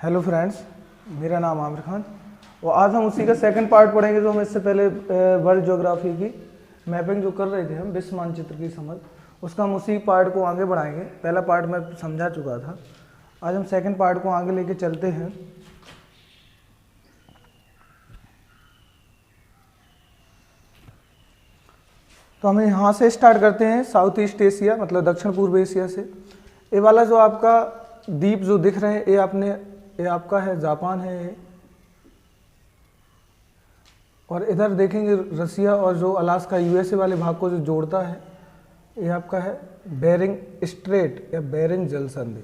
Hello friends, मेरा नाम आमिर खान और आज हम उसी का सेकंड पार्ट पढ़ेंगे जो हम इससे पहले वर्ल्ड ज्योग्राफी की मैपिंग जो कर रहे थे हम विश्व मानचित्र की समझ, उसका हम उसी पार्ट को आगे बढ़ाएंगे। पहला पार्ट मैं समझा चुका था, आज हम सेकंड पार्ट को आगे लेके चलते हैं। तो हम यहाँ से स्टार्ट करते हैं, साउथ ईस्ट एशिया मतलब दक्षिण पूर्व एशिया से। ये वाला जो आपका द्वीप जो दिख रहे हैं ये आपका है जापान है ये। और इधर देखेंगे रसिया और जो अलास्का यूएसए वाले भाग को जो जोड़ता है ये आपका है बेरिंग स्ट्रेट या बेरिंग जल संधि।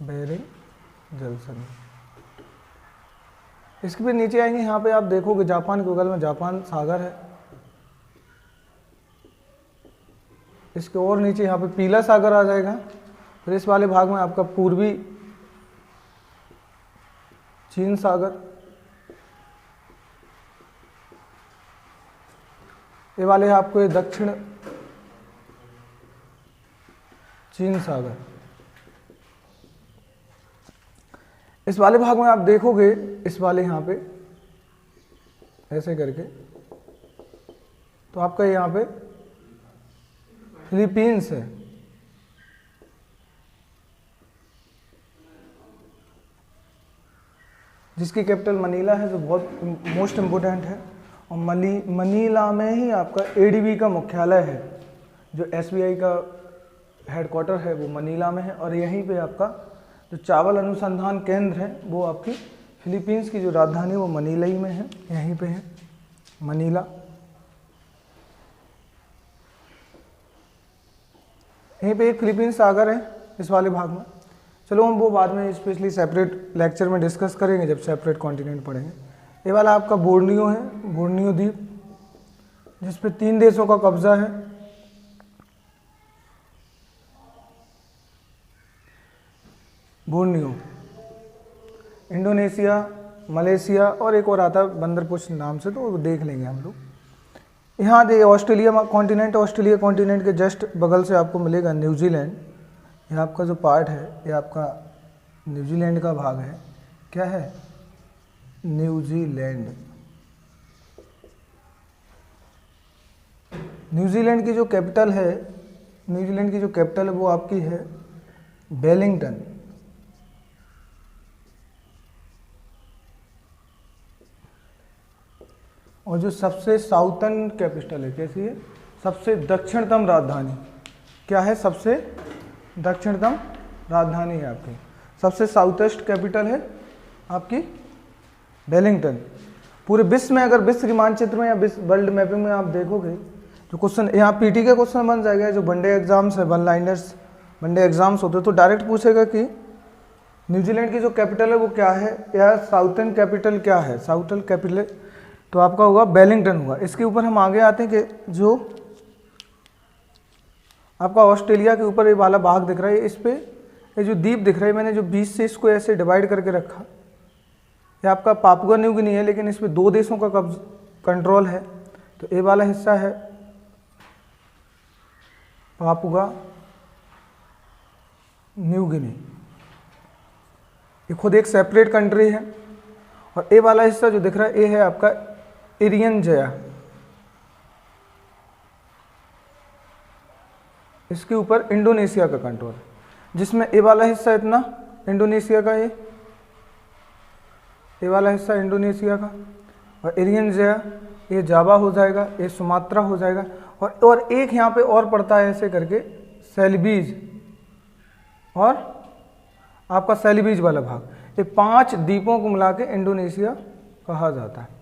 बेरिंग जल संधि। इसके फिर नीचे आएंगे, यहाँ पे आप देखोगे जापान के बगल में जापान सागर है। इसके और नीचे यहाँ पे पीला सागर आ जाएगा। फिर इस वाले भाग में आपका पूर्वी चीन सागर, ये वाले है आपको ये दक्षिण चीन सागर। इस वाले भाग में आप देखोगे इस वाले यहाँ पे ऐसे करके तो आपका यहाँ पे फिलीपींस है। जिसकी कैपिटल मनीला है, जो बहुत मोस्ट इम्पोर्टेंट है। और मनीला में ही आपका एडीबी का मुख्यालय है, जो एसबीआई का हेडक्वार्टर है वो मनीला में है। और यहीं पे आपका जो चावल अनुसंधान केंद्र है वो आपकी फिलीपींस की जो राजधानी वो मनीला ही में है, यहीं पे है मनीला। यहीं पे एक फिलीपींस सागर है इस वाले भाग में। चलो हम वो बाद में स्पेशली सेपरेट लेक्चर में डिस्कस करेंगे जब सेपरेट कॉन्टिनेंट पढ़ेंगे। ये वाला आपका बोर्नियो है, बोर्नियो द्वीप, जिस पे 3 देशों का कब्जा है। बोर्नियो, इंडोनेशिया, मलेशिया और एक और आता है बंदरपुछ नाम से, तो वो देख लेंगे हम लोग। यहाँ दे ऑस्ट्रेलिया कॉन्टिनेंट, ऑस्ट्रेलिया कॉन्टिनेंट के जस्ट बगल से आपको मिलेगा न्यूजीलैंड। ये आपका जो पार्ट है ये आपका न्यूजीलैंड का भाग है। क्या है? न्यूजीलैंड। न्यूजीलैंड की जो कैपिटल है, न्यूजीलैंड की जो कैपिटल है वो आपकी है वेलिंगटन। और जो सबसे साउथर्न कैपिटल है, कैसी है? सबसे दक्षिणतम राजधानी क्या है? सबसे दक्षिणतम राजधानी है आपकी, सबसे साउथेस्ट कैपिटल है आपकी वेलिंगटन। पूरे विश्व में अगर विश्व के मानचित्र में या विश्व वर्ल्ड मैपिंग में आप देखोगे जो क्वेश्चन यहाँ पीटी का क्वेश्चन बन जाएगा, जो वनडे एग्जाम्स है, वन लाइनर्स वनडे एग्जाम्स होते हैं, तो डायरेक्ट पूछेगा कि न्यूजीलैंड की जो कैपिटल है वो क्या है, या साउथर्न कैपिटल क्या है। साउथर्न कैपिटल तो आपका होगा वेलिंगटन होगा। इसके ऊपर हम आगे आते हैं कि जो आपका ऑस्ट्रेलिया के ऊपर ये वाला भाग दिख रहा है, इस पे ये जो द्वीप दिख रहा है, मैंने जो बीच से इसको ऐसे डिवाइड करके रखा, ये आपका पापुआ न्यू गिनी है, लेकिन इसमें 2 देशों का कंट्रोल है। तो ये वाला हिस्सा है पापुआ न्यू गिनी, ये खुद एक सेपरेट कंट्री है। और ये वाला हिस्सा जो दिख रहा है ये है आपका इरियन जया, इसके ऊपर इंडोनेशिया का कंट्रोल है, जिसमें ये वाला हिस्सा इतना इंडोनेशिया का, ये वाला हिस्सा इंडोनेशिया का, और एरियन जया ये जावा हो जाएगा, ये सुमात्रा हो जाएगा। और एक यहाँ पे और पड़ता है ऐसे करके सेलिबीज, और आपका सेलिबीज वाला भाग, ये 5 द्वीपों को मिला के इंडोनेशिया कहा जाता है।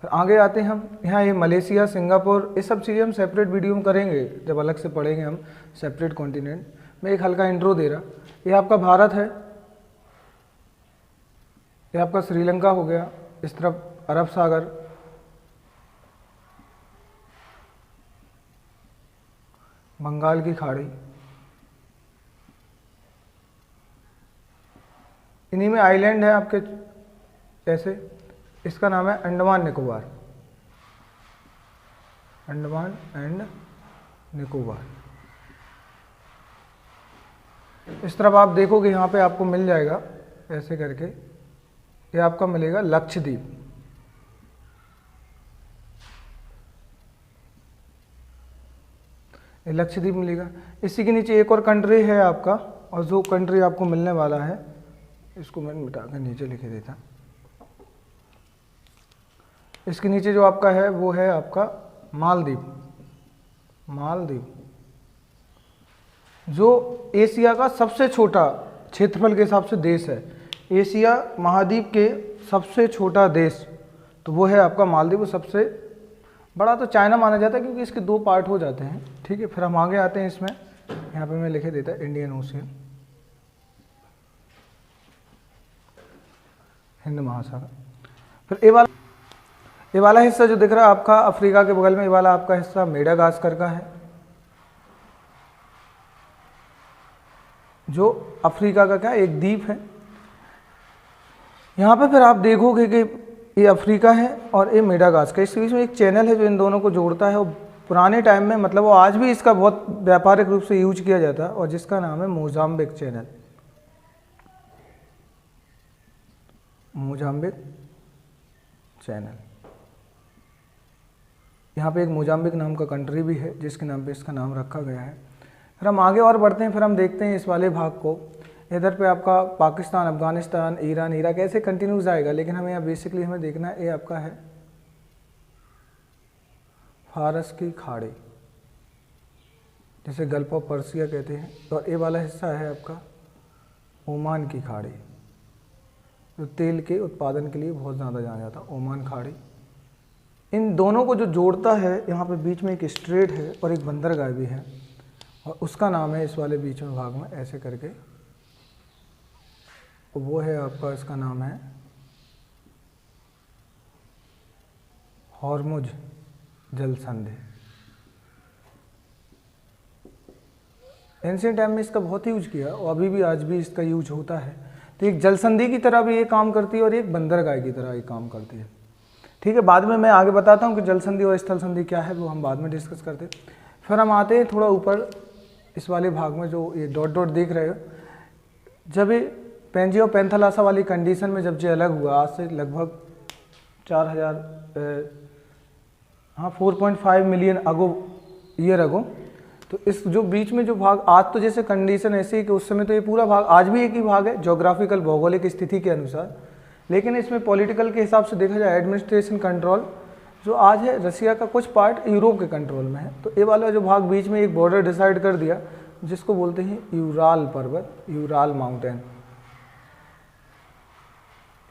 फिर आगे आते हैं हम, यहाँ ये मलेशिया, सिंगापुर, ये सब चीज़ें हम सेपरेट वीडियो में करेंगे जब अलग से पढ़ेंगे हम सेपरेट कॉन्टिनेंट। मैं एक हल्का इंट्रो दे रहा, ये आपका भारत है, ये आपका श्रीलंका हो गया, इस तरफ अरब सागर, बंगाल की खाड़ी, इन्हीं में आइलैंड है आपके ऐसे, इसका नाम है अंडमान निकोबार, अंडमान एंड निकोबार। इस तरफ आप देखोगे यहाँ पे आपको मिल जाएगा ऐसे करके, ये आपका मिलेगा लक्षद्वीप। ये लक्षद्वीप मिलेगा। इसी के नीचे एक और कंट्री है आपका, और जो कंट्री आपको मिलने वाला है इसको मैं मिटाकर नीचे लिखे देता। इसके नीचे जो आपका है वो है आपका मालदीव। मालदीव जो एशिया का सबसे छोटा क्षेत्रफल के हिसाब से देश है, एशिया महाद्वीप के सबसे छोटा देश तो वो है आपका मालदीव। सबसे बड़ा तो चाइना माना जाता है क्योंकि इसके 2 पार्ट हो जाते हैं। ठीक है, फिर हम आगे आते हैं इसमें, यहाँ पे मैं लिखे देता इंडियन ओशियन, हिंद महासागर। फिर ये वाला हिस्सा जो दिख रहा है आपका अफ्रीका के बगल में, ये वाला आपका हिस्सा मेडागास्कर का है, जो अफ्रीका का क्या एक द्वीप है। यहाँ पे फिर आप देखोगे कि ये अफ्रीका है और ये मेडागास्कर, इसके बीच में एक चैनल है जो इन दोनों को जोड़ता है। और पुराने टाइम में मतलब वो आज भी इसका बहुत व्यापारिक रूप से यूज किया जाता है, और जिसका नाम है मोजाम्बिक चैनल। मोजाम्बिक चैनल, यहाँ पे एक मोजाम्बिक नाम का कंट्री भी है जिसके नाम पे इसका नाम रखा गया है। फिर हम आगे और बढ़ते हैं, फिर हम देखते हैं इस वाले भाग को। इधर पे आपका पाकिस्तान, अफगानिस्तान, ईरान, इराक ऐसे कंटिन्यूज आएगा, लेकिन हमें यहाँ बेसिकली हमें देखना है ये आपका है फारस की खाड़ी, जिसे गल्फ ऑफ पर्सिया कहते हैं। और ये वाला हिस्सा है आपका ओमान की खाड़ी, जो तेल के उत्पादन के लिए बहुत ज़्यादा जाना जाता है, ओमान खाड़ी। इन दोनों को जो जोड़ता है, यहाँ पे बीच में एक स्ट्रेट है और एक बंदरगाह भी है, और उसका नाम है इस वाले बीच में भाग में ऐसे करके, वो है आपका, इसका नाम है हॉर्मुज जल संधि। एंशिएंट टाइम में इसका बहुत यूज किया और अभी भी आज भी इसका यूज होता है। तो एक जल संधि की तरह भी ये काम करती है और एक बंदरगाह की तरह ये काम करती है। ठीक है, बाद में मैं आगे बताता हूँ कि जल संधि और स्थल संधि क्या है, वो हम बाद में डिस्कस करते हैं। फिर हम आते हैं थोड़ा ऊपर इस वाले भाग में, जो ये डॉट डॉट देख रहे हो। जब ये पेंजियो पेंथलासा वाली कंडीशन में जब ये अलग हुआ, आज से लगभग 4.5 मिलियन ईयर अगो, तो इस जो बीच में जो भाग, आज तो जैसे कंडीशन ऐसी है कि उस समय तो ये पूरा भाग आज भी एक ही भाग है ज्योग्राफिकल भौगोलिक स्थिति के अनुसार, लेकिन इसमें पॉलिटिकल के हिसाब से देखा जाए, एडमिनिस्ट्रेशन कंट्रोल जो आज है रसिया का, कुछ पार्ट यूरोप के कंट्रोल में है। तो ये वाला जो भाग बीच में एक बॉर्डर डिसाइड कर दिया, जिसको बोलते हैं यूराल पर्वत, यूराल माउंटेन।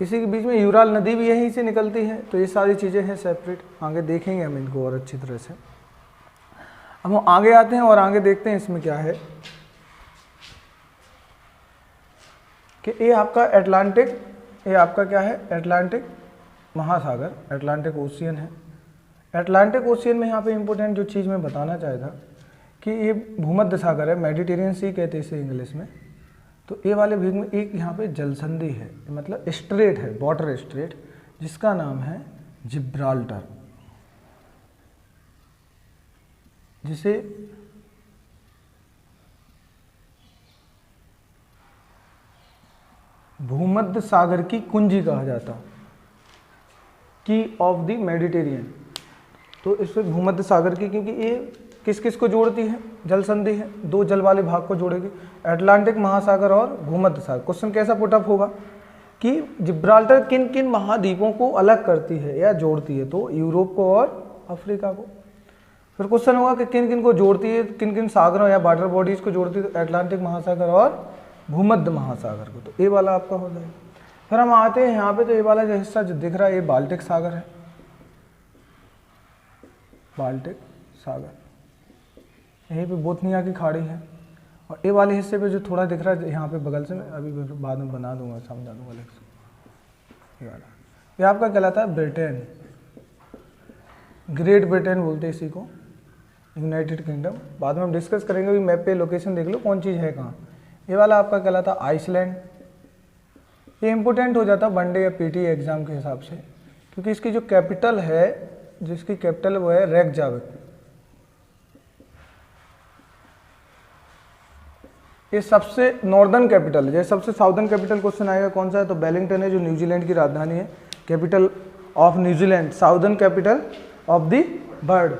इसी के बीच में यूराल नदी भी यहीं से निकलती है। तो ये सारी चीज़ें हैं सेपरेट, आगे देखेंगे हम इनको और अच्छी तरह से। अब हम आगे आते हैं और आगे देखते हैं इसमें क्या है कि ये आपका एटलांटिक, ये आपका क्या है एटलांटिक महासागर, एटलांटिक ओशियन है। एटलांटिक ओशियन में यहाँ पे इंपॉर्टेंट जो चीज़ मैं बताना चाहता कि ये भूमध्य सागर है, मेडिटेरियन सी कहते हैं इसे इंग्लिश में। तो ये वाले भाग में एक यहाँ पे जलसंधि है, मतलब स्ट्रेट है, वाटर स्ट्रेट, जिसका नाम है जिब्राल्टर, जिसे भूमध्य सागर की कुंजी कहा जाता, की ऑफ द मेडिटेरियन। तो इसमें भूमध्य सागर की, क्योंकि ये किस किस को जोड़ती है, जल संधि है, 2 जल वाले भाग को जोड़ेगी, अटलांटिक महासागर और भूमध्य सागर। क्वेश्चन कैसा पुटअप होगा कि जिब्राल्टर किन किन महाद्वीपों को अलग करती है या जोड़ती है, तो यूरोप को और अफ्रीका को। फिर क्वेश्चन होगा कि किन किन को जोड़ती है, किन किन सागरों या वाटर बॉडीज को जोड़ती है, तो अटलांटिक महासागर और भूमध्य महासागर को। तो ये वाला आपका हो जाएगा। फिर हम आते हैं यहाँ पे, तो ये वाला जो हिस्सा जो दिख रहा है ये बाल्टिक सागर है, बाल्टिक सागर, यहीं पे बोथनिया की खाड़ी है। और ये वाले हिस्से पे जो थोड़ा दिख रहा है यहाँ पे बगल से, मैं अभी बाद में बना दूंगा, समझा दूंगा अलग से। ये वाला ये आपका कहलाता है ब्रिटेन, ग्रेट ब्रिटेन बोलते हैं इसी को, यूनाइटेड किंगडम। बाद में हम डिस्कस करेंगे, अभी मैप पे लोकेशन देख लो कौन चीज़ है कहाँ। ये वाला आपका कहलाता आइसलैंड। ये इंपॉर्टेंट हो जाता वनडे या पीटी एग्जाम के हिसाब से, क्योंकि इसकी जो कैपिटल है, जिसकी कैपिटल वो है रेकजाविक। ये सबसे नॉर्दर्न कैपिटल है। जैसे सबसे साउदर्न कैपिटल क्वेश्चन आएगा कौन सा है, तो वेलिंगटन है जो न्यूजीलैंड की राजधानी है, capital of New Zealand, southern capital of the world.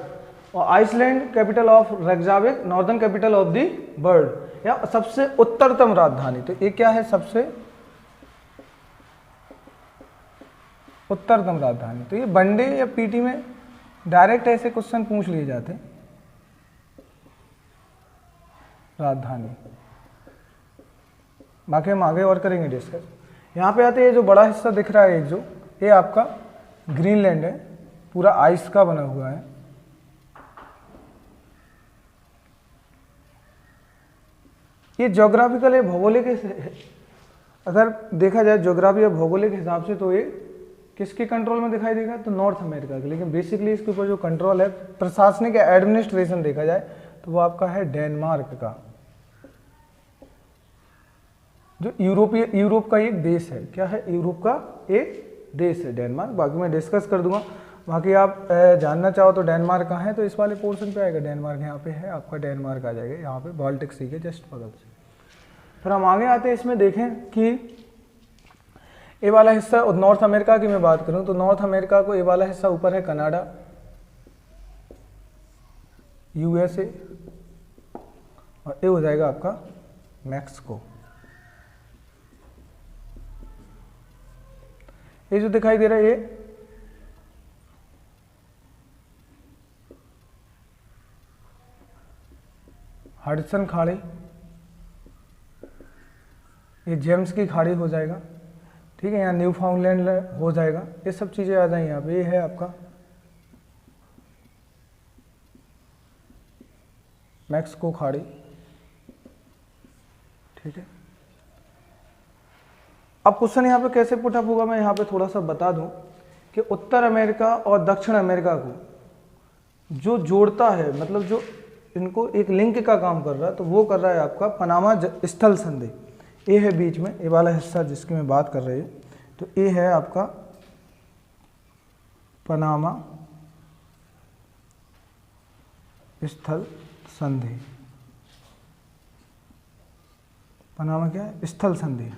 और Iceland capital of Reykjavik, northern capital of the world. या सबसे उत्तरतम राजधानी, तो ये क्या है, सबसे उत्तरतम राजधानी। तो ये वनडे या पीटी में डायरेक्ट ऐसे क्वेश्चन पूछ लिए जाते हैं। राजधानी बाकी हम आगे और करेंगे डिस्कस। यहाँ पे आते हैं, जो बड़ा हिस्सा दिख रहा है एक जो, ये आपका ग्रीनलैंड है, पूरा आइस का बना हुआ है। ये ज्योग्राफिकल है, भौगोलिक अगर देखा जाए ज्योग्राफी या भौगोलिक हिसाब से, तो ये किसके कंट्रोल में दिखाई देगा, तो नॉर्थ अमेरिका के। लेकिन बेसिकली इसके ऊपर जो कंट्रोल है, प्रशासनिक एडमिनिस्ट्रेशन देखा जाए तो वो आपका है डेनमार्क का, जो यूरोप का एक देश है। क्या है, यूरोप का एक देश है डेनमार्क। बाकी मैं डिस्कस कर दूंगा। बाकी आप जानना चाहो तो डेनमार्क कहाँ है, तो इस वाले पोर्शन पे आएगा डेनमार्क, यहाँ पे है आपका डेनमार्क आ जाएगा, यहाँ पे बाल्टिक सी के जस्ट बगल से। फिर हम आगे आते हैं, इसमें देखें कि ये वाला हिस्सा नॉर्थ अमेरिका की मैं बात करूं तो नॉर्थ अमेरिका को ये वाला हिस्सा ऊपर है कनाडा, यूएसए, और ये हो जाएगा आपका मैक्सिको। ये जो दिखाई दे रहा है ये हडसन खाड़ी, ये जेम्स की खाड़ी हो जाएगा, ठीक है। यहाँ न्यू फाउंडलैंड हो जाएगा। ये सब चीज़ें आ जाएंगी यहाँ पे। ये है आपका मैक्सिको खाड़ी, ठीक है। अब क्वेश्चन यहाँ पे कैसे पुटअप होगा, मैं यहाँ पे थोड़ा सा बता दूं कि उत्तर अमेरिका और दक्षिण अमेरिका को जो जोड़ता है, मतलब जो इनको एक लिंक का काम कर रहा है, तो वो कर रहा है आपका पनामा स्थल संधि। ये है बीच में ये वाला हिस्सा जिसकी मैं बात कर रही हूँ, तो ये है आपका पनामा स्थल संधि। पनामा क्या है, स्थल संधि।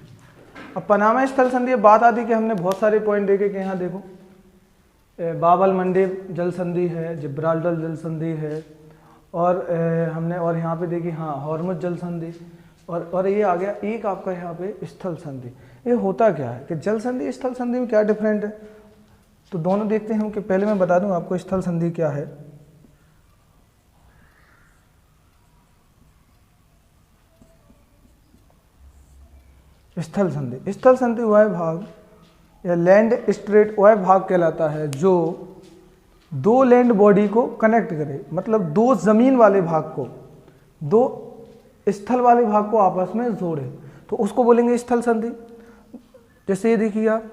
अब पनामा स्थल संधि बात आती कि हमने बहुत सारे पॉइंट देखे कि यहाँ देखो बाबल मंडेब जल संधि है, जिब्राल्टर जल संधि है, और हमने और यहाँ पे देखी हाँ हॉर्मुज जल संधि, और ये आ गया एक आपका यहाँ पे स्थल संधि। ये होता क्या है कि जल संधि स्थल संधि में क्या डिफरेंट है, तो दोनों देखते हैं कि पहले मैं बता दूं आपको स्थल संधि क्या है। स्थल संधि, स्थल संधि वह भाग या लैंड स्ट्रेट वह भाग कहलाता है जो दो लैंड बॉडी को कनेक्ट करे, मतलब दो जमीन वाले भाग को दो स्थल वाले भाग को आपस में जोड़े, तो उसको बोलेंगे स्थल संधि। जैसे ये देखिए आप,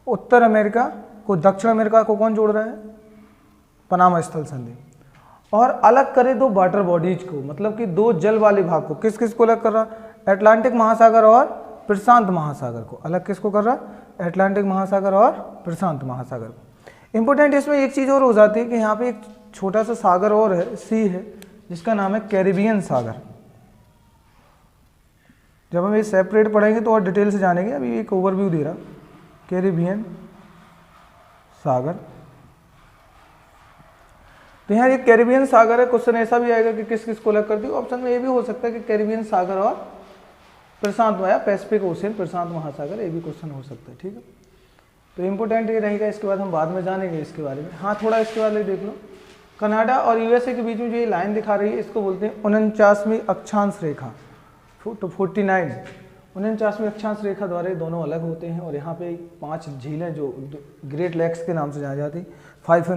उत्तर अमेरिका को दक्षिण अमेरिका को कौन जोड़ रहा है, पनामा स्थल संधि। और अलग करे दो वाटर बॉडीज को, मतलब कि दो जल वाले भाग को, किस किस को अलग कर रहा, अटलांटिक महासागर और प्रशांत महासागर को अलग किसको कर रहा, अटलांटिक महासागर और प्रशांत महासागर को। इंपॉर्टेंट इसमें एक चीज़ और हो जाती है कि यहाँ पे एक छोटा सा सागर और है, सी है, जिसका नाम है कैरिबियन सागर। जब हम ये सेपरेट पढ़ेंगे तो और डिटेल से जानेंगे, अभी एक ओवरव्यू दे रहा, कैरिबियन सागर। तो यहाँ एक कैरिबियन सागर है। क्वेश्चन ऐसा भी आएगा कि किस किस को अलग करती है, ऑप्शन में ये भी हो सकता है कि कैरिबियन सागर और प्रशांत या पैसिफिक ओशियन प्रशांत महासागर, ये भी क्वेश्चन हो सकता है, ठीक है। तो इम्पोर्टेंट ये रहेगा, इसके बाद हम बाद में जानेंगे इसके बारे में। हाँ थोड़ा इसके बारे में देख लो, कनाडा और यूएसए के बीच में जो ये लाइन दिखा रही है इसको बोलते हैं 49वीं अक्षांश रेखा, तो 49 49वीं अक्षांश रेखा द्वारा ये दोनों अलग होते हैं। और यहाँ पे 5 झीलें जो ग्रेट लेक्स के नाम से जानी जाती, 5